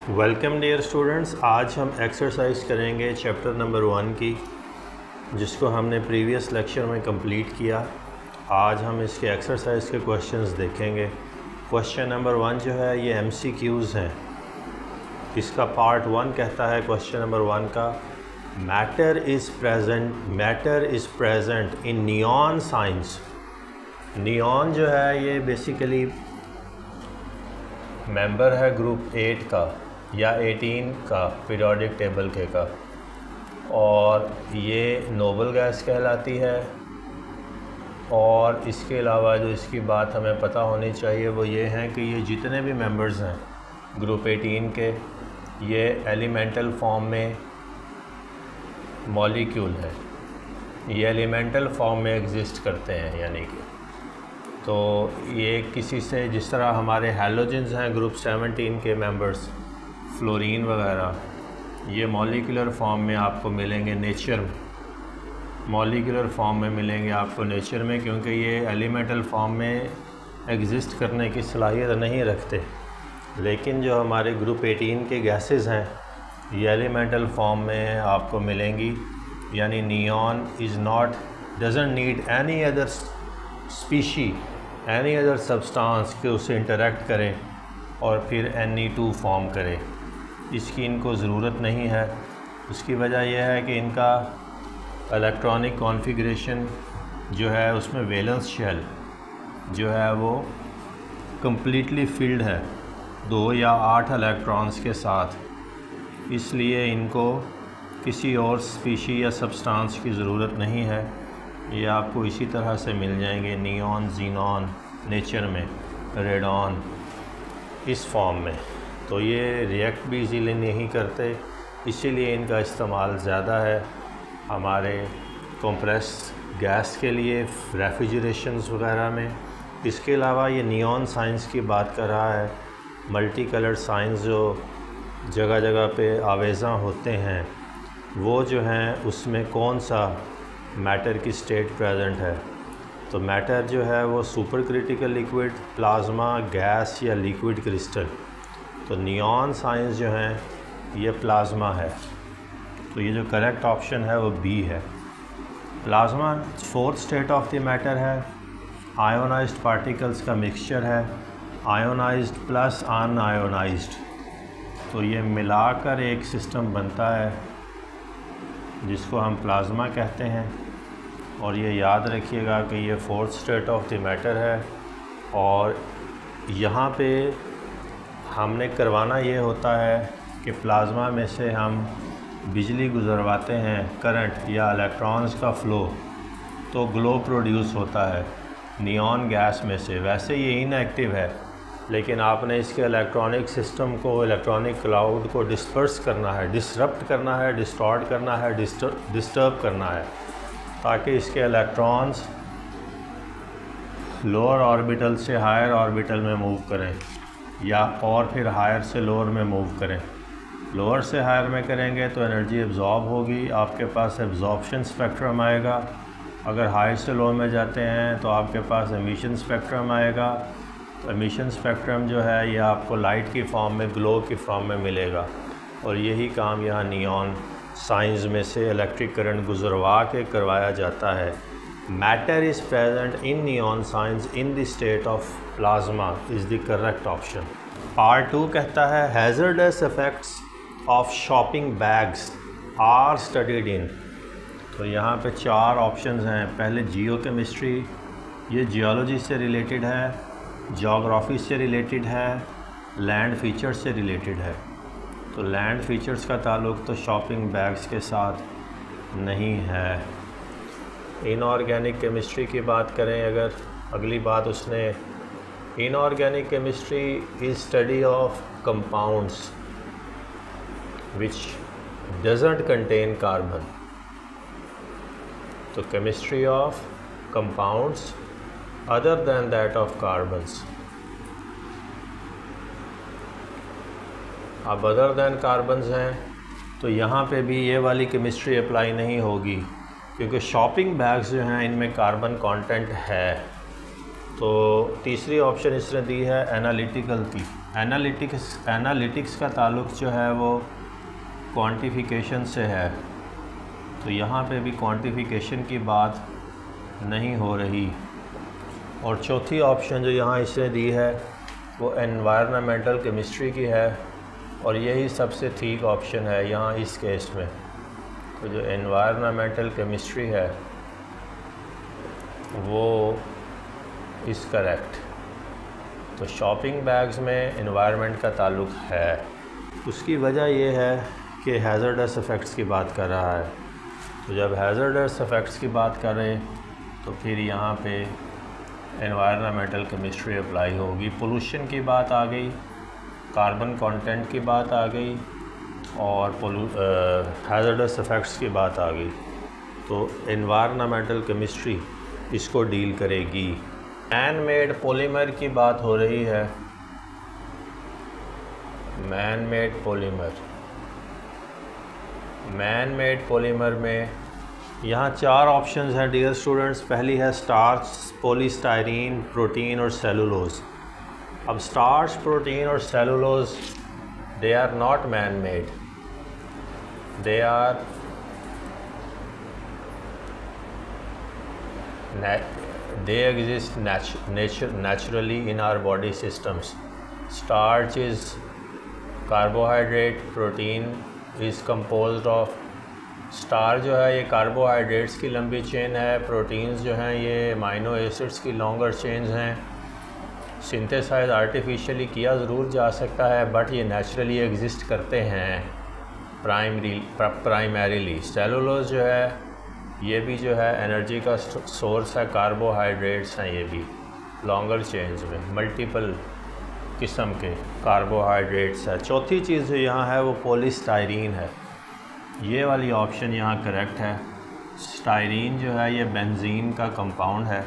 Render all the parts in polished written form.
Welcome dear students. आज हम exercise करेंगे चैप्टर नंबर 1 की, जिसको हमने प्रीवियस लेक्चर में कंप्लीट किया। आज हम इसके एक्सरसाइज के क्वेश्चंस देखेंगे। क्वेश्चन नंबर 1 जो है ये MCQs हैं। इसका पार्ट 1 कहता है क्वेश्चन नंबर 1 का, matter is present in neon science. Neon जो है ये बेसिकली मेंबर है ग्रुप 8 का या 18 का पीरियोडिक टेबल के का, और ये नोबल गैस कहलाती है। और इसके अलावा जो इसकी बात हमें पता होनी चाहिए वो ये है कि ये जितने भी मेंबर्स हैं ग्रुप 18 के, ये एलिमेंटल फॉर्म में मॉलिक्यूल है, ये एलिमेंटल फॉर्म में एग्जिस्ट करते हैं। यानी कि तो ये किसी से, जिस तरह हमारे हैलोजेंस हैं ग्रुप 17 के मेंबर्स, फ्लोरीन वगैरह, ये मॉलिक्यूलर फॉर्म में आपको मिलेंगे नेचर में, मॉलिक्यूलर फॉर्म में मिलेंगे आपको नेचर में, क्योंकि ये एलिमेंटल फॉर्म में एग्जिस्ट करने की सलाहियत नहीं रखते। लेकिन जो हमारे ग्रुप 18 के गैसेस हैं ये एलिमेंटल फॉर्म में आपको मिलेंगी। यानी neon doesn't need any other species, any other substance के उससे इंटरेक्ट करें और फिर Ne2 फॉर्म करे, इसकी इनको ज़रूरत नहीं है। उसकी वजह यह है कि इनका इलेक्ट्रॉनिक कॉन्फ़िगरेशन जो है उसमें वैलेंस शेल जो है वो कम्प्लीटली फिल्ड है 2 या 8 इलेक्ट्रॉन्स के साथ, इसलिए इनको किसी और स्पीशी या सब्सटेंस की ज़रूरत नहीं है। ये आपको इसी तरह से मिल जाएंगे नियॉन, ज़ीनॉन, नेचर में रेडॉन, इस फॉर्म में। तो ये रिएक्ट भी इजीली नहीं करते, इसीलिए इनका इस्तेमाल ज़्यादा है हमारे कंप्रेस गैस के लिए, रेफ्रिजरेशंस वगैरह में। इसके अलावा ये नियॉन साइंस की बात कर रहा है, मल्टी कलर साइंस जो जगह जगह पे आवेज़ा होते हैं, वो जो हैं उसमें कौन सा मैटर की स्टेट प्रेजेंट है। तो मैटर जो है वो super critical liquid, plasma, gas या लिक्विड क्रिस्टल। तो नियॉन साइंस जो हैं ये प्लाज्मा है, तो ये जो करेक्ट ऑप्शन है वो बी है। Plasma 4th state of the matter है, आयोनाइज्ड पार्टिकल्स का मिक्सचर है, आयोनाइज्ड प्लस अनआयोनाइज्ड, तो ये मिलाकर एक सिस्टम बनता है जिसको हम प्लाज्मा कहते हैं। और ये याद रखिएगा कि ये 4th state of the matter है, और यहाँ पे हमने करवाना ये होता है कि प्लाज्मा में से हम बिजली गुजरवाते हैं, करंट या इलेक्ट्रॉन्स का फ़्लो, तो ग्लो प्रोड्यूस होता है नियॉन गैस में से। वैसे ये इनएक्टिव है, लेकिन आपने इसके इलेक्ट्रॉनिक सिस्टम को, इलेक्ट्रॉनिक क्लाउड को डिस्पर्स करना है, डिसरप्ट करना है, डिस्टॉर्ट करना है, डिस्टर्ब करना है, ताकि इसके इलेक्ट्रॉन्स लोअर ऑर्बिटल से हायर ऑर्बिटल में मूव करें, या और फिर हायर से लोअर में मूव करें। लोअर से हायर में करेंगे तो एनर्जी एब्जॉर्ब होगी, आपके पास एब्जॉर्प्शन स्पेक्ट्रम आएगा। अगर हायर से लो में जाते हैं तो आपके पास एमिशन स्पेक्ट्रम आएगा। तो एमिशन स्पेक्ट्रम जो है ये आपको लाइट की फॉर्म में, ग्लो की फॉर्म में मिलेगा, और यही काम यहाँ नियॉन साइंस में से इलेक्ट्रिक करंट गुजरवा के करवाया जाता है। Matter is present in neon science in the state of plasma is the correct option. Part 2 कहता है, hazardous effects of shopping bags are studied in. तो यहाँ पे 4 ऑप्शंस हैं। पहले जियोकेमिस्ट्री, ये जियोलॉजी से रिलेटेड है, जोग्राफ़ी से रिलेटेड है, लैंड फीचर्स से रिलेटेड है। तो लैंड फीचर्स का ताल्लुक़ तो शॉपिंग बैग्स के साथ नहीं है। इनऑर्गेनिक केमिस्ट्री की बात करें अगर, अगली बात उसने, inorganic chemistry is study of compounds which doesn't contain carbon. तो chemistry of compounds other than that of carbons. अब अदर दैन कार्बन्स हैं तो यहाँ पे भी ये वाली केमिस्ट्री अप्लाई नहीं होगी, क्योंकि शॉपिंग बैग्स जो हैं इनमें कार्बन कंटेंट है। तो तीसरी ऑप्शन इसने दी है एनालिटिकल की, एनालिटिक्स का ताल्लुक़ जो है वो क्वांटिफिकेशन से है, तो यहाँ पे भी क्वांटिफिकेशन की बात नहीं हो रही। और चौथी ऑप्शन जो यहाँ इसने दी है वो एनवायरनमेंटल केमिस्ट्री की है, और यही सबसे ठीक ऑप्शन है यहाँ इस केस में। तो जो एनवायरनमेंटल केमिस्ट्री है वो इज़ करेक्ट। तो शॉपिंग बैग्स में एनवायरनमेंट का ताल्लुक़ है। उसकी वजह यह है कि हैज़र्डस इफ़ेक्ट्स की बात कर रहा है। तो जब हैज़र्डस इफ़ेक्ट्स की बात करें तो फिर यहाँ पे एनवायरनमेंटल केमिस्ट्री अप्लाई होगी। पोल्यूशन की बात आ गई, कार्बन कंटेंट की बात आ गई, और हैज़र्डस इफ़ेक्ट्स की बात आ गई, तो एनवायरनमेंटल केमिस्ट्री इसको डील करेगी। मैन मेड पॉलीमर की बात हो रही है। मैन मेड पॉलीमर में यहाँ 4 ऑप्शंस हैं डियर स्टूडेंट्स। पहली है स्टार्च, पॉलीस्टायरीन, प्रोटीन और सेलुलोज। अब स्टार्च, प्रोटीन और cellulose they are not man made, they exist naturally in our body systems. Starch is carbohydrate, protein is composed of starch जो है ये कार्बोहाइड्रेट्स की लंबी चेन है, प्रोटीन्स जो हैं ये अमाइनो एसिड्स की लॉन्गर चेन्स हैं। सिंथेसाइज आर्टिफिशियली किया ज़रूर जा सकता है, बट ये नेचुरली एग्जिस्ट करते हैं प्राइमरीली। सेलुलोज जो है ये भी जो है एनर्जी का सोर्स है, कार्बोहाइड्रेट्स हैं ये भी लॉन्गर चेन्स में, मल्टीपल किस्म के कार्बोहाइड्रेट्स है। चौथी चीज़ जो यहाँ है वो पॉलीस्टायरीन है। ये वाली ऑप्शन यहाँ करेक्ट है। स्टायरीन जो है ये बेंजीन का कंपाउंड है,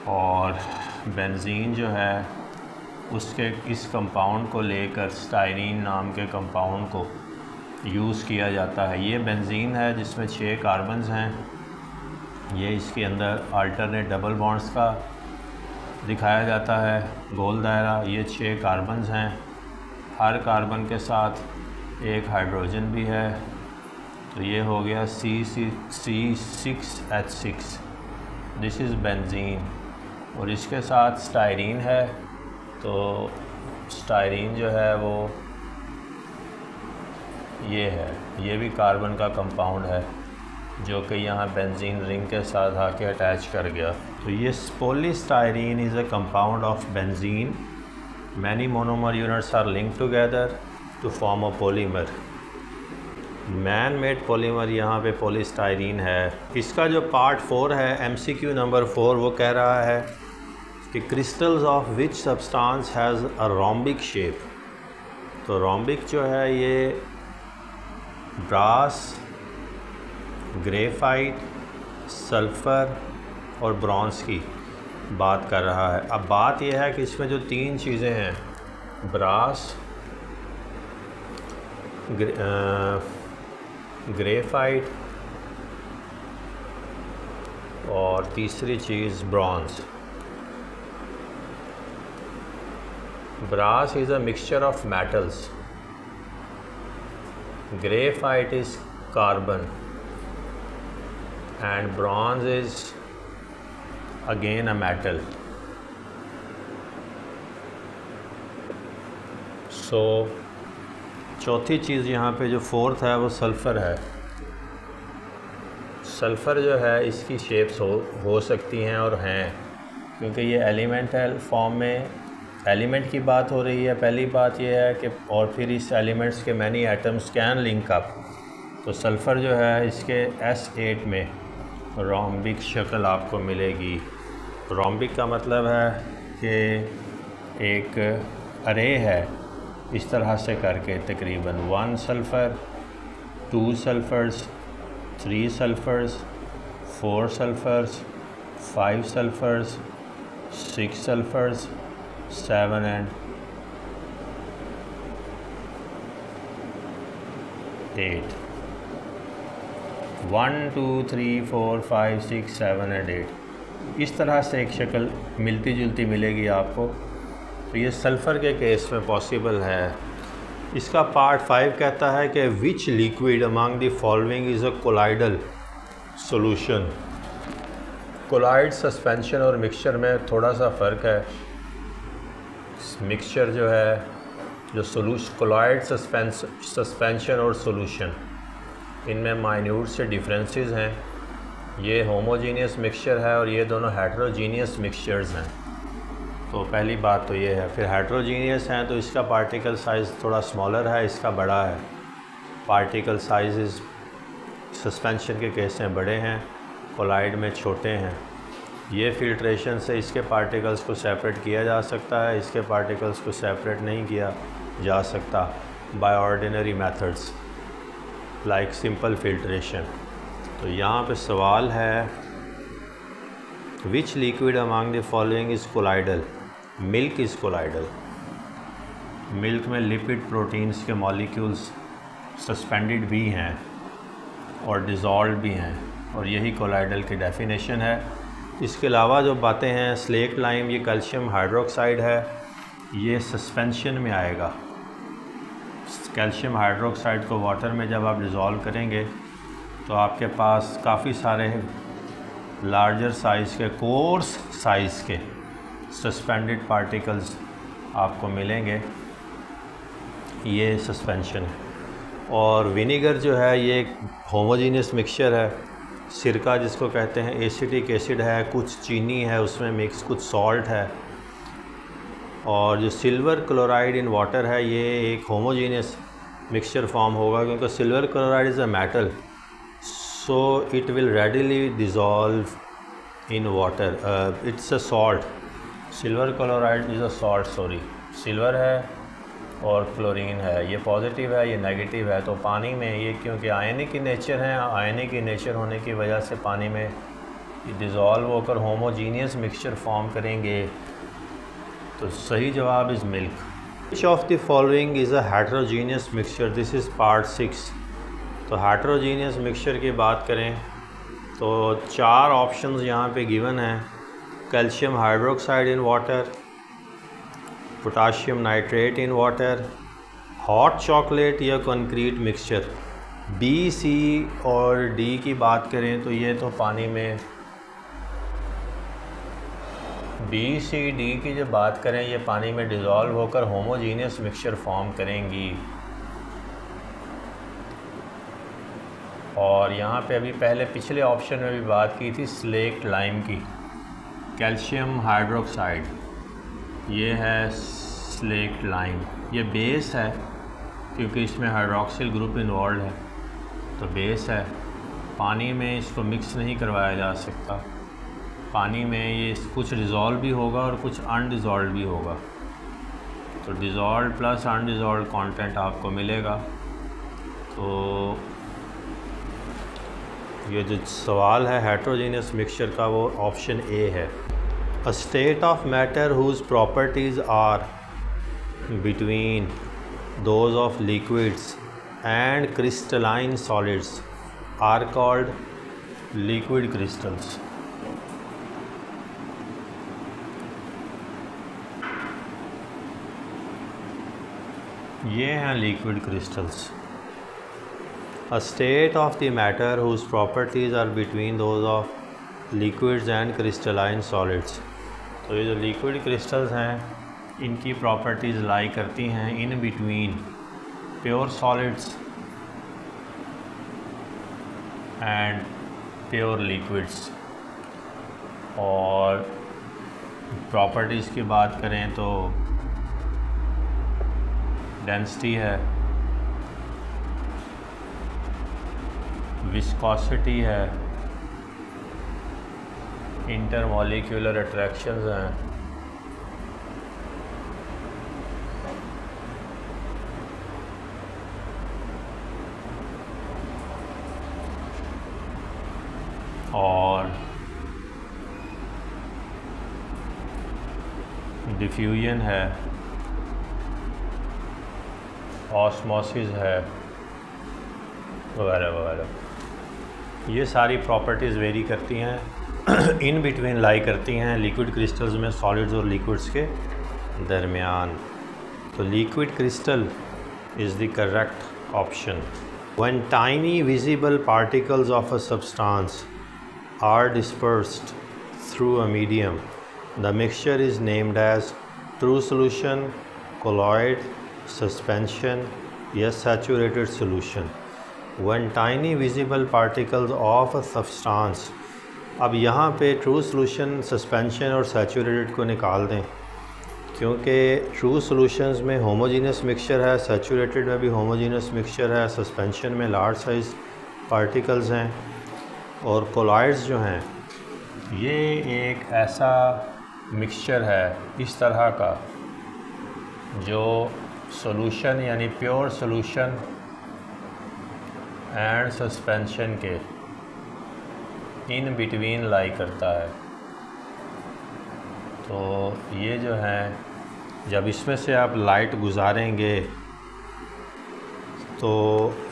और बेंजीन जो है उसके इस कंपाउंड को लेकर स्टायरीन नाम के कंपाउंड को यूज़ किया जाता है। ये बेंजीन है जिसमें 6 कार्बन्स हैं। ये इसके अंदर अल्टरनेट डबल बॉन्ड्स का दिखाया जाता है गोल दायरा। ये 6 कार्बन्स हैं, हर कार्बन के साथ एक हाइड्रोजन भी है। तो ये हो गया C6H6, दिस इज़ बेंजीन। और इसके साथ स्टायरीन है, तो स्टायरीन जो है वो ये है, ये भी कार्बन का कंपाउंड है जो कि यहाँ बेंजीन रिंग के साथ आके अटैच कर गया। तो ये polystyrene is a compound of benzene. Many monomer units are linked together to form a polymer. Man made polymer यहाँ पे पॉलीस्टायरीन है। इसका जो पार्ट 4 है, MCQ नंबर 4, वो कह रहा है कि crystals of which substance has a rhombic shape. तो रोम्बिक जो है ये ब्रास, ग्रेफाइट, सल्फ़र और ब्रॉन्ज़ की बात कर रहा है। अब बात यह है कि इसमें जो 3 चीज़ें हैं, ब्रास, ग्रेफाइट और तीसरी चीज़ bronze. Brass is a mixture of metals, graphite is carbon, and bronze is again a metal. So चौथी चीज़ यहाँ पे जो 4th है वो सल्फ़र है। सल्फ़र जो है इसकी शेप्स हो सकती हैं और हैं, क्योंकि ये एलिमेंटल फॉर्म में एलिमेंट की बात हो रही है। पहली बात ये है कि और फिर इस एलिमेंट्स के many atoms can link up. तो सल्फ़र जो है इसके S8 में रोम्बिक शक्ल आपको मिलेगी। रोम्बिक का मतलब है कि एक अरे है इस तरह से करके, तकरीबन 1 सल्फ़र, 2 सल्फ़र्स, 3 सल्फ़र्स, 4 सल्फ़र्स, 5 सल्फ़र्स, 6 सल्फ़र्स, 7 and 8। 1 2 3 4 5 6 7 and 8 इस तरह से एक शक्ल मिलती जुलती मिलेगी आपको। तो ये सल्फ़र के केस में पॉसिबल है। इसका पार्ट 5 कहता है कि which liquid among the following is a colloidal solution. Colloid suspension और मिक्सचर में थोड़ा सा फ़र्क है। मिक्सचर जो है, जो सोल्यूशन, कोलाइड सस्पेंशन और सॉल्यूशन, इनमें माइन्यूट से डिफरेंसेस हैं। ये होमोजीनियस मिक्सचर है और ये दोनों हेट्रोजीनियस मिक्सचर्स हैं। तो पहली बात तो ये है। फिर हेट्रोजीनियस हैं तो इसका पार्टिकल साइज़ थोड़ा स्मॉलर है, इसका बड़ा है। पार्टिकल साइज़ सस्पेंशन के केस में बड़े हैं, कोलाइड में छोटे हैं। ये फिल्ट्रेशन से इसके पार्टिकल्स को सेपरेट किया जा सकता है, इसके पार्टिकल्स को सेपरेट नहीं किया जा सकता by ordinary methods like simple filtration. तो यहाँ पे सवाल है विच liquid among the following is colloidal. Milk is colloidal. Milk में लिपिड प्रोटीन्स के मॉलिक्यूल्स सस्पेंडेड भी हैं और डिज़ोल्व भी हैं, और यही कोलाइडल की डेफिनेशन है। इसके अलावा जो बातें हैं, स्लेक्ट लाइम, ये कैल्शियम हाइड्रोक्साइड है, ये सस्पेंशन में आएगा। कैल्शियम हाइड्रोक्साइड को वाटर में जब आप डिज़ोल्व करेंगे तो आपके पास काफ़ी सारे लार्जर साइज़ के, कोर्स साइज़ के सस्पेंडेड पार्टिकल्स आपको मिलेंगे। ये सस्पेंशन है। और विनेगर जो है ये एक होमोजीनियस मिक्सचर है। सिरका जिसको कहते हैं, एसिटिक एसिड है, कुछ चीनी है उसमें मिक्स, कुछ सॉल्ट है। और जो सिल्वर क्लोराइड इन वाटर है, ये एक होमोजीनियस मिक्सचर फॉर्म होगा, क्योंकि silver chloride is a metal, so it will readily dissolve in water. It's a salt. Silver chloride is a salt, sorry, silver है और क्लोरीन है, ये पॉजिटिव है, ये नेगेटिव है। तो पानी में ये, क्योंकि आयनिक की नेचर है, आयनिक की नेचर होने की वजह से पानी में डिज़ोल्व होकर होमोजीनियस मिक्सचर फॉर्म करेंगे। तो सही जवाब is milk. Which of the following is a heterogeneous mixture. This is part 6। तो हेट्रोजीनियस मिक्सचर की बात करें तो 4 ऑप्शंस यहाँ पे गिवन हैं। Calcium hydroxide in water, potassium nitrate in water, hot chocolate या कंक्रीट मिक्सचर। बी, सी और डी की बात करें तो ये तो पानी में, बी, सी, डी की जो बात करें ये पानी में डिज़ोल्व होकर होमोजीनियस मिक्सचर फॉर्म करेंगी। और यहाँ पे अभी पहले पिछले ऑप्शन में भी बात की थी स्लेक्ट लाइम की, कैल्शियम हाइड्रोक्साइड, ये है स्लेक्ट लाइम। ये बेस है क्योंकि इसमें हाइड्रोक्सिल ग्रुप इन्वॉल्व है, तो बेस है। पानी में इसको मिक्स नहीं करवाया जा सकता। पानी में ये कुछ डिज़ोल्व भी होगा और कुछ अनडिज़ोल्व भी होगा। तो डिज़ोल्व प्लस अनडिज़ोल्व कंटेंट आपको मिलेगा। तो ये जो सवाल है हेट्रोजीनियस मिक्सचर का, वो ऑप्शन ए है। A state of matter whose properties are between those of liquids and crystalline solids are called liquid crystals. ये हैं liquid crystals. A state of the matter whose properties are between those of liquids and crystalline solids। तो ये जो liquid crystals हैं इनकी properties लाई करती हैं in between pure solids and pure liquids. और प्रॉपर्टीज़ की बात करें तो डेंसिटी है, विस्कोसिटी है, इंटरमॉलिक्यूलर अट्रैक्शंस हैं, और डिफ्यूजन है, ऑस्मोसिस है, वगैरह वगैरह। ये सारी प्रॉपर्टीज़ वेरी करती हैं, इन बिटवीन लाई करती हैं लिक्विड क्रिस्टल्स में सॉलिड्स और लिक्विड्स के। दरमियान। तो liquid crystal is the correct option. When tiny visible particles of a substance are dispersed through a medium, the mixture is named as true solution, colloid, suspension, या saturated solution. When tiny visible particles of a substance, अब यहाँ पे true solution, suspension और saturated को निकाल दें, क्योंकि true solutions में होमोजीनियस मिक्सचर है, सैचुरेटेड में भी होमोजीनियस मिक्सचर है, सस्पेंशन में लार्ज साइज़ पार्टिकल्स हैं, और कोलॉइड्स जो हैं ये एक ऐसा मिक्सचर है इस तरह का जो सॉल्यूशन यानी प्योर सॉल्यूशन एंड सस्पेंशन के इन बिटवीन लाई करता है। तो ये जो है, जब इसमें से आप लाइट गुजारेंगे तो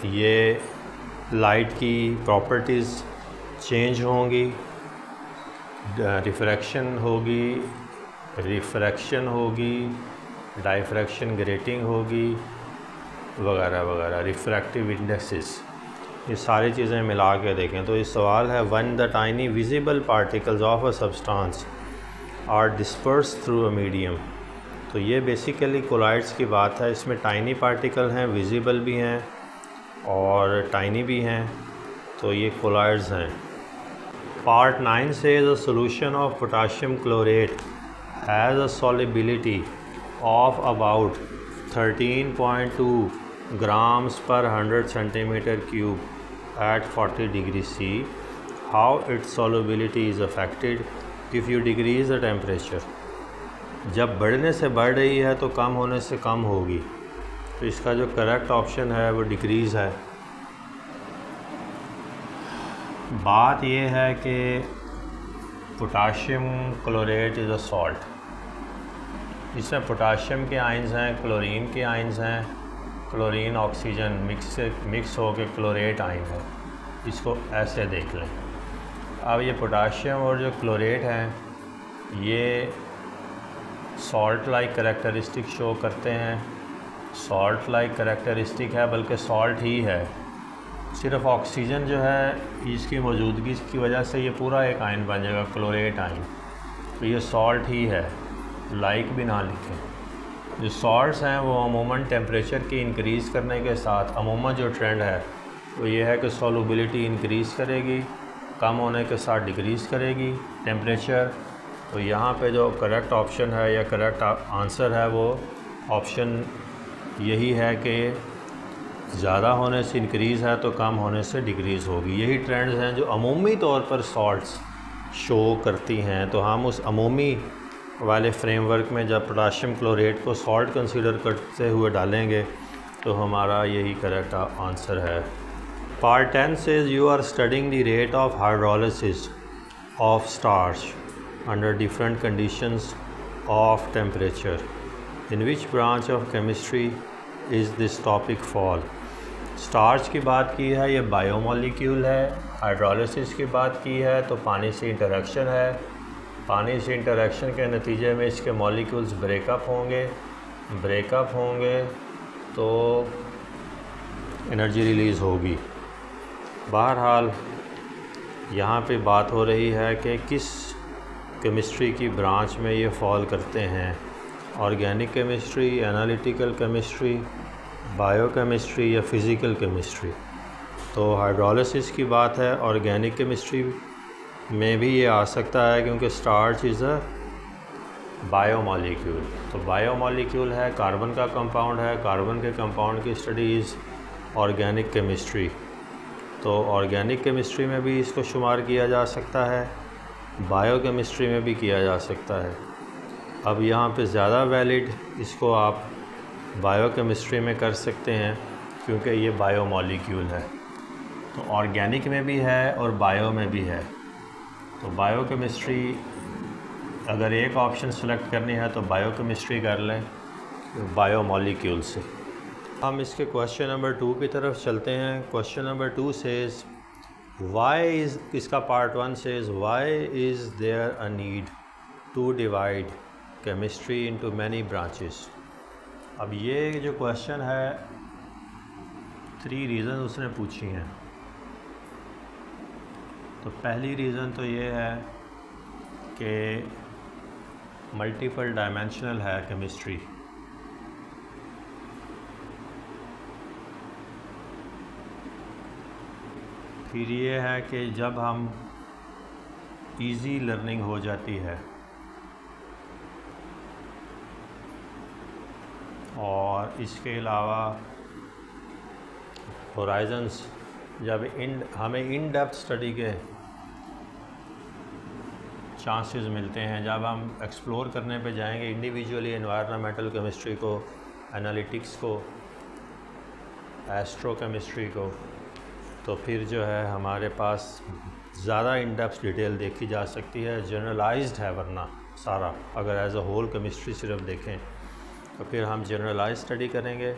ये लाइट की प्रॉपर्टीज़ चेंज होंगी, रिफ्रैक्शन होगी, डाइफ्रैक्शन ग्रेटिंग होगी, वगैरह वगैरह, रिफ्रैक्टिव इंडेक्सेस, ये सारी चीज़ें मिला के देखें। तो ये सवाल है, when the tiny visible particles of a substance are disperse through a medium. तो ये बेसिकली कोलॉइड्स की बात है। इसमें टाइनी पार्टिकल हैं, विजिबल भी हैं और टाइनी भी हैं, तो ये कोलॉइड्स हैं। पार्ट 9 से the solution of potassium chlorate has a solubility of about 13.2 grams per 100 centimeter cube at 40 degrees C. How its solubility is affected if you decrease the temperature? जब बढ़ने से बढ़ रही है तो कम होने से कम होगी, तो इसका जो करेक्ट ऑप्शन है वो डिक्रीज़ है। बात ये है कि potassium chlorate is a salt, इसमें पोटाशियम के आयंस हैं, क्लोरीन के आयंस हैं, क्लोरीन ऑक्सीजन मिक्स हो के क्लोरेट आयन है, इसको ऐसे देख लें। अब ये पोटाशियम और जो क्लोरेट हैं ये सॉल्ट लाइक करैक्टरिस्टिक शो करते हैं, सॉल्ट लाइक करैक्टरिस्टिक है, बल्कि सॉल्ट ही है। सिर्फ ऑक्सीजन जो है इसकी मौजूदगी की वजह से ये पूरा एक आयन बन जाएगा, क्लोरेट आयन, तो ये सॉल्ट ही है, लाइक भी ना लिखें। जो सॉल्ट्स हैं वो अमूमन टेम्परेचर की इंक्रीज़ करने के साथ अमूमन जो ट्रेंड है वो ये है कि सॉल्युबिलिटी इंक्रीज़ करेगी, कम होने के साथ डिक्रीज़ करेगी टेम्परेचर। तो यहाँ पे जो करेक्ट ऑप्शन है या करेक्ट आंसर है वो ऑप्शन यही है कि ज़्यादा होने से इंक्रीज़ है तो कम होने से डिक्रीज़ होगी। यही ट्रेंड्स हैं जो अमूमी तौर पर सॉल्ट्स शो करती हैं। तो हम उस अमूमी वाले फ्रेमवर्क में जब पोटाशियम क्लोरेट को सॉल्ट कंसीडर करते हुए डालेंगे तो हमारा यही करेक्ट आंसर है। Part 10 says you are studying the rate of hydrolysis of starch under different conditions of temperature. In which branch of chemistry is this topic fall? Starch की बात की है, ये बायोमोलिक्यूल है। हाइड्रोलिसिस की बात की है तो पानी से इंटरेक्शन है, पानी से इंटरेक्शन के नतीजे में इसके मॉलिक्यूल्स ब्रेकअप होंगे तो एनर्जी रिलीज़ होगी। बहरहाल यहाँ पे बात हो रही है कि किस केमिस्ट्री की ब्रांच में ये फॉल करते हैं, organic chemistry, analytical chemistry, biochemistry या फ़िज़िकल केमिस्ट्री। तो हाइड्रोलिसिस की बात है, ऑर्गेनिक केमिस्ट्री में भी ये आ सकता है क्योंकि स्टार्च इज़ अ बायोमोलिक्यूल। तो बायोमोलिक्यूल है, कार्बन का कंपाउंड है, कार्बन के कंपाउंड की स्टडी इज़ ऑर्गेनिक केमिस्ट्री। तो ऑर्गेनिक केमिस्ट्री में भी इसको शुमार किया जा सकता है, बायोकेमिस्ट्री में भी किया जा सकता है। अब यहाँ पे ज़्यादा वैलिड इसको आप बायोकेमिस्ट्री में कर सकते हैं क्योंकि ये बायोमोलिक्यूल है। तो ऑर्गेनिक में भी है और बायो में भी है। तो बायोकेमिस्ट्री अगर एक ऑप्शन सेलेक्ट करनी है तो बायोकेमिस्ट्री कर लें बायोमोलिक्यूल से। हम इसके क्वेश्चन नंबर 2 की तरफ चलते हैं। Question number 2 says why is, इसका part 1 says why is there a need to divide chemistry into many branches. अब ये जो क्वेश्चन है 3 रीज़न उसने पूछी हैं। तो पहली रीज़न तो ये है कि मल्टीपल डायमेंशनल है केमिस्ट्री। फिर ये है कि जब हम इजी लर्निंग हो जाती है और इसके अलावा होराइजन्स जब हमें इन डेप्थ स्टडी के चांसेस मिलते हैं, जब हम एक्सप्लोर करने पे जाएंगे इंडिविजुअली एनवायरनमेंटल केमिस्ट्री को, एनालिटिक्स को, एस्ट्रोकेमिस्ट्री को, तो फिर जो है हमारे पास ज़्यादा इन डेप्थ डिटेल देखी जा सकती है। जनरलाइज्ड है वरना सारा, अगर एज अ होल केमिस्ट्री सिर्फ देखें तो फिर हम जनरलाइज स्टडी करेंगे,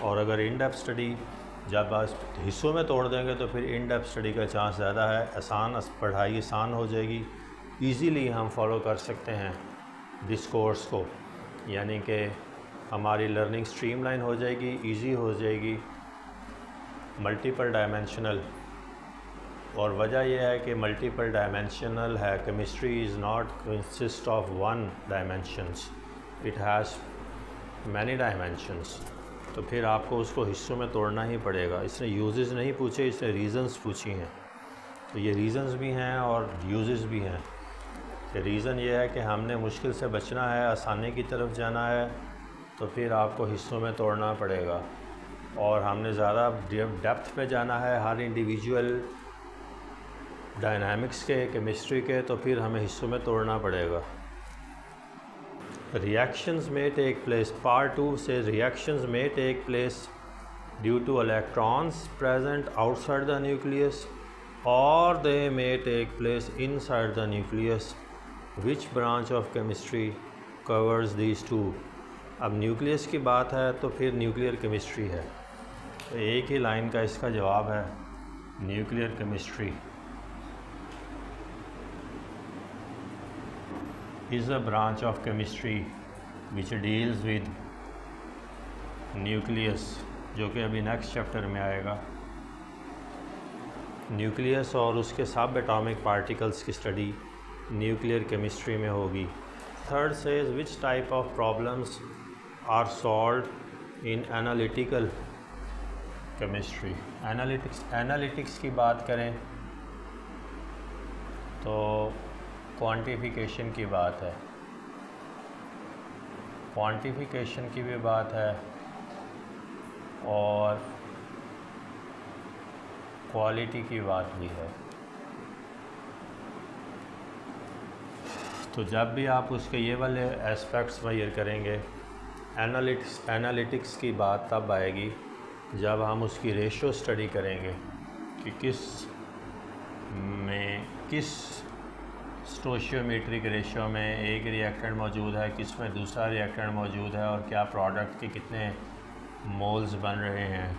और अगर इन डेप्थ स्टडी जब हिस्सों में तोड़ देंगे तो फिर इन डेप्थ स्टडी का चांस ज़्यादा है। पढ़ाई आसान हो जाएगी, इजीली हम फॉलो कर सकते हैं डिस्कोर्स को, यानी कि हमारी लर्निंग स्ट्रीमलाइन हो जाएगी, इजी हो जाएगी, मल्टीपल डायमेंशनल। और वजह यह है कि मल्टीपल डायमेंशनल है chemistry is not consist of one dimensions, it has many dimensions. तो फिर आपको उसको हिस्सों में तोड़ना ही पड़ेगा। इसने यूजेस नहीं पूछे, इसने रीज़न्स पूछी हैं। तो ये रीज़न्स भी हैं और यूजेस भी हैं। कि रीज़न ये है कि हमने मुश्किल से बचना है, आसानी की तरफ जाना है, तो फिर आपको हिस्सों में तोड़ना पड़ेगा। और हमने ज़्यादा डेप्थ पे जाना है हर इंडिविजुअल डायनामिक्स के, केमिस्ट्री के, तो फिर हमें हिस्सों में तोड़ना पड़ेगा। Reactions may take place, part 2 says reactions may take place due to electrons present outside the nucleus, or they may take place inside the nucleus. Which branch of chemistry covers these two? अब nucleus की बात है तो फिर nuclear chemistry है। तो एक ही line का इसका जवाब है nuclear chemistry is a branch of chemistry which deals with nucleus, जो कि अभी नेक्स्ट चैप्टर में आएगा। न्यूक्लियस और उसके सब एटॉमिक पार्टिकल्स की स्टडी न्यूक्लियर केमिस्ट्री में होगी। Third says which type of problems are solved in analytical chemistry. Analytics की बात करें तो क्वांटिफिकेशन की बात है, क्वांटिफिकेशन की भी बात है और क्वालिटी की बात भी है। तो जब भी आप उसके ये वाले एस्पेक्ट्स मेजर करेंगे, एनालिटिक्स की बात तब आएगी जब हम उसकी रेशो स्टडी करेंगे कि किस स्टोशियोमेट्रिक रेशो में एक रिएक्टेंट मौजूद है, किस में दूसरा रिएक्टेंट मौजूद है, और क्या प्रोडक्ट के कितने मोल्स बन रहे हैं।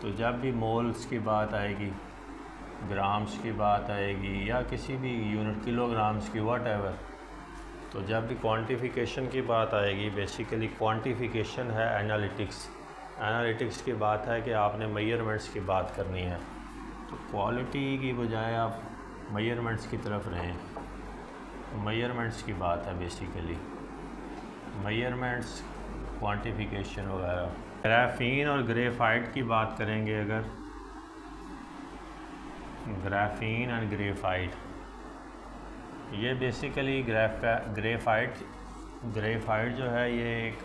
तो जब भी मोल्स की बात आएगी, ग्राम्स की बात आएगी, या किसी भी यूनिट किलोग्राम्स की व्हाटएवर, तो जब भी क्वांटिफिकेशन की बात आएगी, बेसिकली क्वांटिफिकेशन है एनालिटिक्स। एनालिटिक्स की बात है कि आपने मेजरमेंट्स की बात करनी है, तो क्वालिटी की बजाय आप मेजरमेंट्स की तरफ रहें। मेजरमेंट्स की बात है बेसिकली, मेजरमेंट्स, क्वांटिफिकेशन वगैरह। ग्राफीन और ग्रेफाइट की बात करेंगे अगर, ग्राफीन एंड ग्रेफाइट, ये बेसिकली ग्रेफाइट जो है ये एक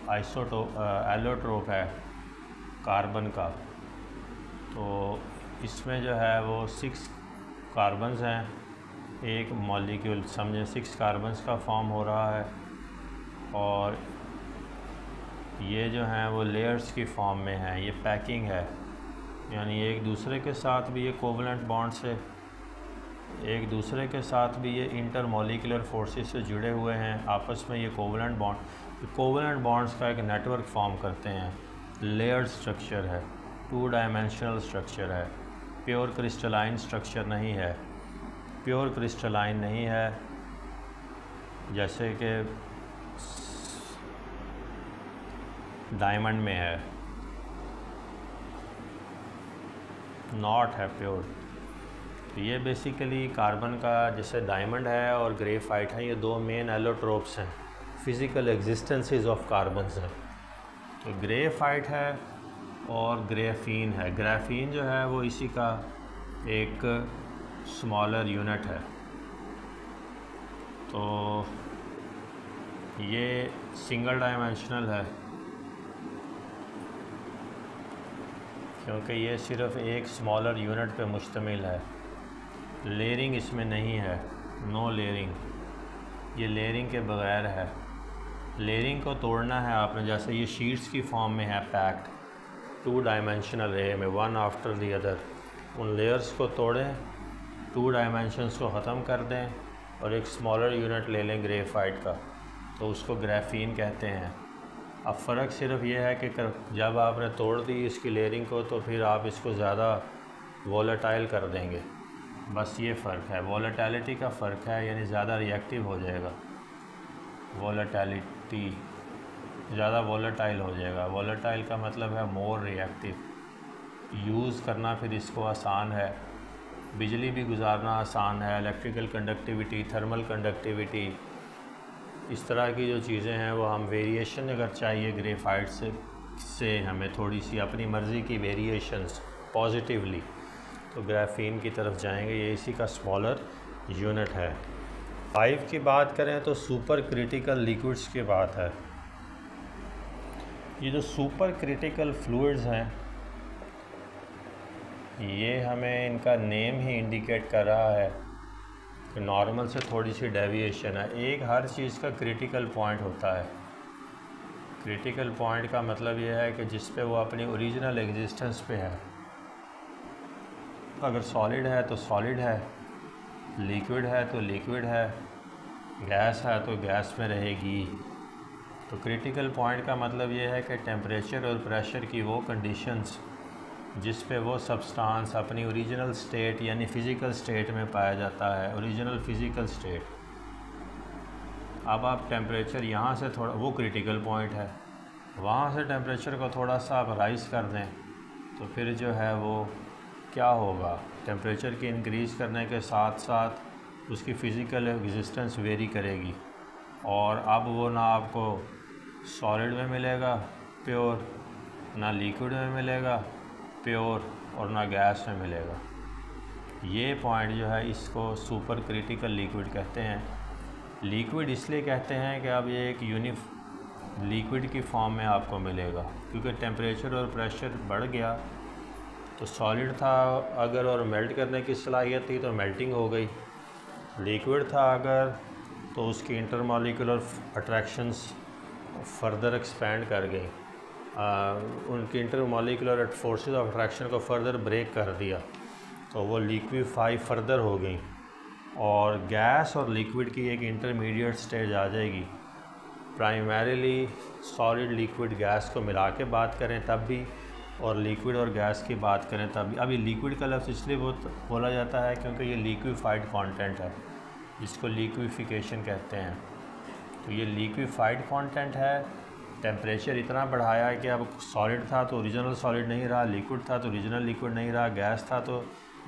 एलोट्रोप है कार्बन का। तो इसमें जो है वो 6 कार्बन्स हैं, एक मॉलिक्यूल समझें 6 कार्बन्स का फॉर्म हो रहा है, और ये जो हैं वो लेयर्स की फॉर्म में हैं। ये पैकिंग है, यानी एक दूसरे के साथ भी ये कोवलेंट बॉन्ड से, एक दूसरे के साथ भी ये इंटर मॉलिक्यूलर फोर्सेस से जुड़े हुए हैं। आपस में ये कोवलेंट बॉन्ड्स का एक नेटवर्क फॉर्म करते हैं। लेयर्ड स्ट्रक्चर है, 2 डायमेंशनल स्ट्रक्चर है, प्योर क्रिस्टलाइन स्ट्रक्चर नहीं है। प्योर क्रिस्टलाइन नहीं है, जैसे कि डायमंड में है, नॉट है प्योर। तो ये बेसिकली कार्बन का, जैसे डायमंड है और ग्रेफाइट है, ये दो मेन एलोट्रोप्स हैं, फिज़िकल एग्जिस्टेंसेस ऑफ कार्बन्स हैं। तो ग्रेफाइट है और ग्रेफीन है। ग्राफीन जो है वो इसी का एक स्मॉलर यूनिट है। तो ये सिंगल डायमेंशनल है क्योंकि ये सिर्फ एक स्मॉलर यूनिट पे मुश्तमिल है। लेयरिंग इसमें नहीं है, नो लेयरिंग, ये लेयरिंग के बग़ैर है। लेयरिंग को तोड़ना है आपने, जैसे ये शीट्स की फॉर्म में है पैक्ड 2 डायमेंशनल रे में, वन आफ्टर दी अदर। उन लेयर्स को तोड़ें, 2 डायमेंशंस को ख़त्म कर दें और एक स्मॉलर यूनिट ले लें ग्रेफाइट का, तो उसको ग्राफीन कहते हैं। अब फ़र्क सिर्फ ये है कि जब आपने तोड़ दी इसकी लेयरिंग को तो फिर आप इसको ज़्यादा वोलेटाइल कर देंगे, बस ये फ़र्क है, वोलेटिलिटी का फ़र्क है, यानी ज़्यादा रिएक्टिव हो जाएगा, वोलेटिलिटी ज़्यादा वोलेटाइल हो जाएगा। वोलेटाइल का मतलब है मोर रिएक्टिव, यूज़ करना फिर इसको आसान है, बिजली भी गुजारना आसान है, इलेक्ट्रिकल कंडक्टिविटी, थर्मल कंडक्टिविटी, इस तरह की जो चीज़ें हैं वो हम वेरिएशन अगर चाहिए ग्रेफाइट से हमें थोड़ी सी अपनी मर्ज़ी की वेरिएशंस पॉजिटिवली, तो ग्राफीन की तरफ जाएंगे। ये इसी का स्मॉलर यूनिट है। 5 की बात करें तो सुपर क्रिटिकल लिक्विड्स की बात है। ये जो सुपर क्रिटिकल फ्लूइड्स हैं, ये हमें इनका नेम ही इंडिकेट कर रहा है कि नॉर्मल से थोड़ी सी डेविएशन है। एक हर चीज़ का क्रिटिकल पॉइंट होता है। क्रिटिकल पॉइंट का मतलब ये है कि जिस पे वो अपनी ओरिजिनल एग्जिस्टेंस पे है। अगर सॉलिड है तो सॉलिड है, लिक्विड है तो लिक्विड है, गैस है तो गैस में रहेगी। तो क्रिटिकल पॉइंट का मतलब ये है कि टेम्परेचर और प्रेशर की वो कंडीशंस जिस पे वो सब्सटेंस अपनी ओरिजिनल स्टेट यानी फ़िज़िकल स्टेट में पाया जाता है, ओरिजिनल फ़िज़िकल स्टेट। अब आप टेम्परेचर यहाँ से थोड़ा, वो क्रिटिकल पॉइंट है, वहाँ से टेम्परेचर को थोड़ा सा आप राइज़ कर दें तो फिर जो है वो क्या होगा, टेम्परेचर की इंक्रीज़ करने के साथ साथ उसकी फ़िज़िकल एग्जिस्टेंस वेरी करेगी, और अब वो ना आपको सॉलिड में मिलेगा प्योर, ना लिक्विड में मिलेगा प्योर, और ना गैस में मिलेगा। ये पॉइंट जो है इसको सुपर क्रिटिकल लिक्विड कहते हैं। लिक्विड इसलिए कहते हैं कि अब ये एक लिक्विड की फॉर्म में आपको मिलेगा, क्योंकि टेम्परेचर और प्रेशर बढ़ गया तो सॉलिड था अगर और मेल्ट करने की सलाहियत थी तो मेल्टिंग हो गई, लिक्विड था अगर तो उसकी इंटरमॉलिक्यूलर अट्रैक्शंस फर्दर एक्सपेंड कर गई, उनकी इंटरमॉलिक्यूलर फोर्सेस ऑफ अट्रैक्शन को फर्दर ब्रेक कर दिया, तो वो लिक्विफाई फर्दर हो गई, और गैस और लिक्विड की एक इंटरमीडिएट स्टेज आ जाएगी। प्राइमरीली सॉलिड लिक्विड गैस को मिला के बात करें तब भी, और लिक्विड और गैस की बात करें तब भी। अभी लिक्विड का लफ्ज़ इसलिए बोला जाता है क्योंकि ये लिक्विफाइड कंटेंट है, जिसको लिक्विफिकेशन कहते हैं। तो ये लिक्विफाइड कंटेंट है। टेम्परेचर इतना बढ़ाया है कि अब सॉलिड था तो ओरिजिनल सॉलिड नहीं रहा, लिक्विड था तो ओरिजिनल लिक्विड नहीं रहा, गैस था तो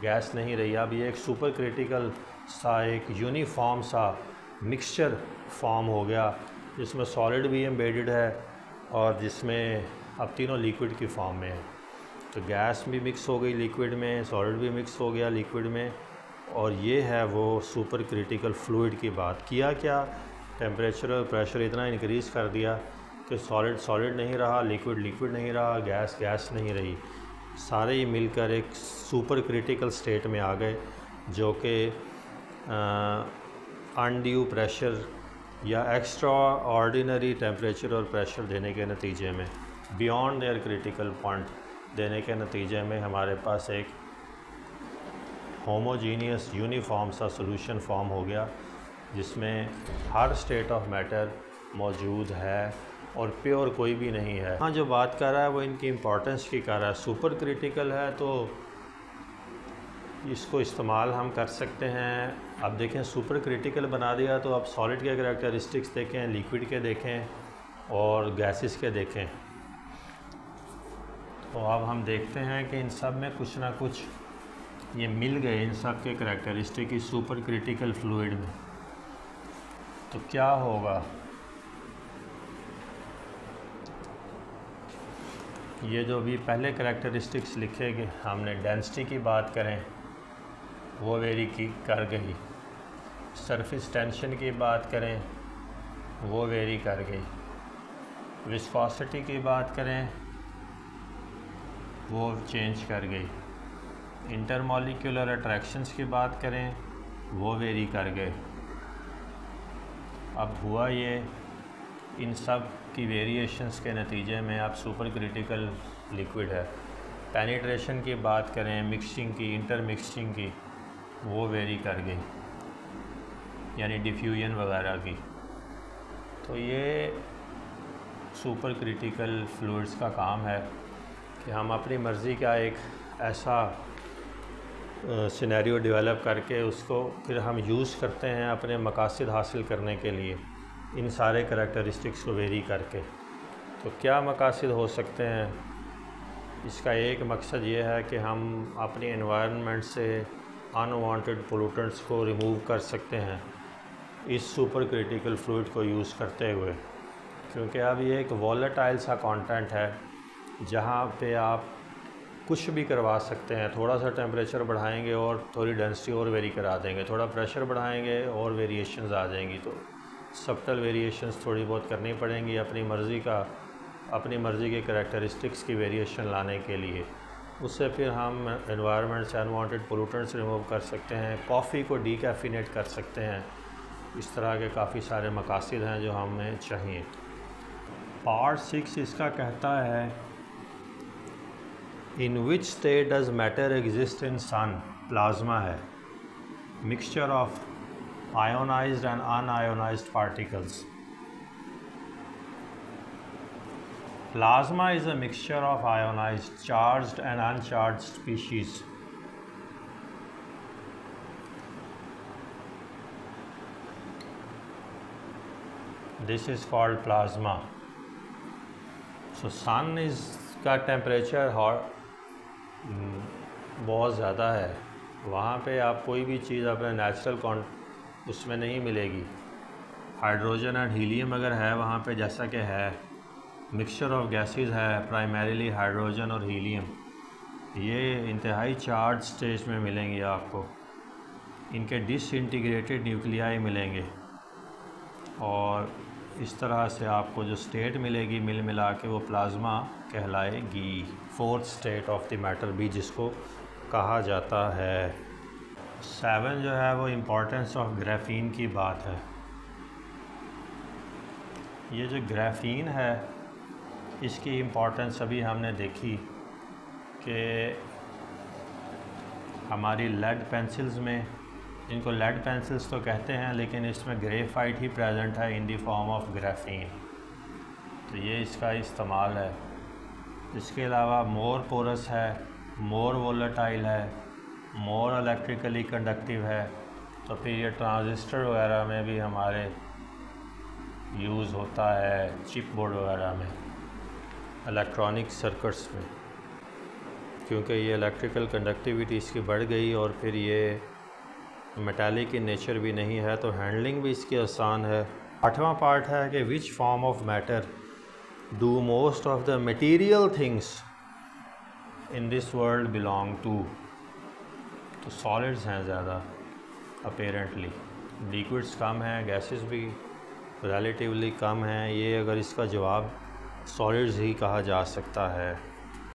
गैस नहीं रही। अब ये एक सुपर क्रिटिकल सा एक यूनिफॉर्म सा मिक्सचर फॉर्म हो गया, जिसमें सॉलिड भी एम्बेडेड है और जिसमें अब तीनों लिक्विड की फॉर्म में है। तो गैस भी मिक्स हो गई लिक्विड में, सॉलिड भी मिक्स हो गया लिक्विड में, और ये है वो सुपर क्रिटिकल फ्लूइड की बात। किया क्या, टेम्परेचर और प्रेशर इतना इंक्रीज़ कर दिया कि सॉलिड सॉलिड नहीं रहा, लिक्विड लिक्विड नहीं रहा, गैस गैस नहीं रही, सारे ही मिलकर एक सुपर क्रिटिकल स्टेट में आ गए, जो कि अनड्यू प्रेशर या एक्स्ट्रा ऑर्डिनरी टेम्परेचर और प्रेशर देने के नतीजे में, बियॉन्ड देयर क्रिटिकल पॉइंट देने के नतीजे में हमारे पास एक होमोजीनियस यूनिफॉर्म सा सॉल्यूशन फॉर्म हो गया, जिसमें हर स्टेट ऑफ मैटर मौजूद है और प्योर कोई भी नहीं है। हाँ, जो बात कर रहा है वो इनकी इम्पोर्टेंस की कर रहा है। सुपर क्रिटिकल है तो इसको इस्तेमाल हम कर सकते हैं। अब देखें, सुपर क्रिटिकल बना दिया तो अब सॉलिड के करैक्टरिस्टिक्स देखें, लिक्विड के देखें और गैसेस के देखें। तो अब हम देखते हैं कि इन सब में कुछ ना कुछ ये मिल गए, इन सब के करैक्टरिस्टिक इस सुपर क्रिटिकल फ्लूइड में, तो क्या होगा। ये जो भी पहले करैक्टरिस्टिक्स लिखे गए, हमने डेंसिटी की बात करें वो वेरी की कर गई, सरफेस टेंशन की बात करें वो वेरी कर गई, विस्कोसिटी की बात करें वो चेंज कर गई, इंटरमॉलिक्यूलर अट्रैक्शंस की बात करें वो वेरी कर गए। अब हुआ ये, इन सब की वेरिएशंस के नतीजे में अब सुपर क्रिटिकल लिक्विड है। पेनिट्रेशन की बात करें, मिक्सिंग की, इंटरमिक्सिंग की, वो वेरी कर गई, यानी डिफ्यूजन वगैरह की। तो ये सुपर क्रिटिकल फ्लूइड्स का काम है कि हम अपनी मर्ज़ी का एक ऐसा सिनेरियो डेवलप करके उसको फिर हम यूज़ करते हैं अपने मकासद हासिल करने के लिए, इन सारे करैक्टरिस्टिक्स को वेरी करके। तो क्या मकासद हो सकते हैं? इसका एक मकसद ये है कि हम अपनी एनवायरनमेंट से अनवांटेड पोल्यूटेंट्स को रिमूव कर सकते हैं इस सुपर क्रिटिकल फ्लूइड को यूज़ करते हुए, क्योंकि अब ये एक वॉलेटाइल सा कंटेंट है जहाँ पे आप कुछ भी करवा सकते हैं। थोड़ा सा टेम्परेचर बढ़ाएंगे और थोड़ी डेंसिटी और वेरी करा देंगे, थोड़ा प्रेशर बढ़ाएंगे और वेरिएशंस आ जाएंगी। तो सबटल वेरिएशंस थोड़ी बहुत करनी पड़ेंगी अपनी मर्ज़ी के करैक्टरिस्टिक्स की वेरिएशन लाने के लिए। उससे फिर हम एनवायरनमेंट से अनवांटेड पोल्यूटेंट्स रिमूव कर सकते हैं, कॉफ़ी को डीकैफिनेट कर सकते हैं। इस तरह के काफ़ी सारे मकासद हैं जो हमें चाहिए। पार्ट 6 इसका कहता है, in which state does matter exist in sun. Plasma है, mixture of ionized and unionized particles. Plasma is a mixture of ionized, charged and uncharged species. This is called plasma. So sun is का temperature बहुत ज़्यादा है, वहाँ पे आप कोई भी चीज़ अपने नेचुरल उसमें नहीं मिलेगी। हाइड्रोजन एंड हीलियम अगर है वहाँ पे, जैसा कि है मिक्सचर ऑफ गैसेस है, प्राइमरीली हाइड्रोजन और हीलियम, ये इंतहाई चार्ज स्टेज में मिलेंगे आपको। इनके डिसइंटीग्रेटेड न्यूक्लियाई मिलेंगे और इस तरह से आपको जो स्टेट मिलेगी मिल मिला के वो प्लाज्मा कहलाएगी। Fourth state of the matter भी जिसको कहा जाता है। 7 जो है वो इम्पोर्टेंस ऑफ ग्राफीन की बात है। ये जो ग्राफीन है इसकी इम्पोर्टेंस अभी हमने देखी कि हमारी लेड पेंसिल्स में, इनको लेड पेंसिल्स तो कहते हैं लेकिन इसमें ग्रेफाइट ही प्रेजेंट है in the form of graphene, तो ये इसका इस्तेमाल है। इसके अलावा मोर पोरस है, मोर वोलेटाइल है, मोर इलेक्ट्रिकली कंडक्टिव है, तो फिर ये ट्रांजिस्टर वगैरह में भी हमारे यूज़ होता है, चिप बोर्ड वगैरह में, इलेक्ट्रॉनिक सर्किट्स में, क्योंकि ये इलेक्ट्रिकल कंडक्टिविटी इसकी बढ़ गई और फिर ये मेटालिक की नेचर भी नहीं है तो हैंडलिंग भी इसकी आसान है। 8वां पार्ट है कि which form of matter do most of the material things in this world belong to. तो सॉलिड्स हैं ज़्यादा अपेरेंटली, लिक्विड्स कम हैं, गैसेस भी रिलेटिवली कम हैं। ये अगर इसका जवाब सॉलिड्स ही कहा जा सकता है।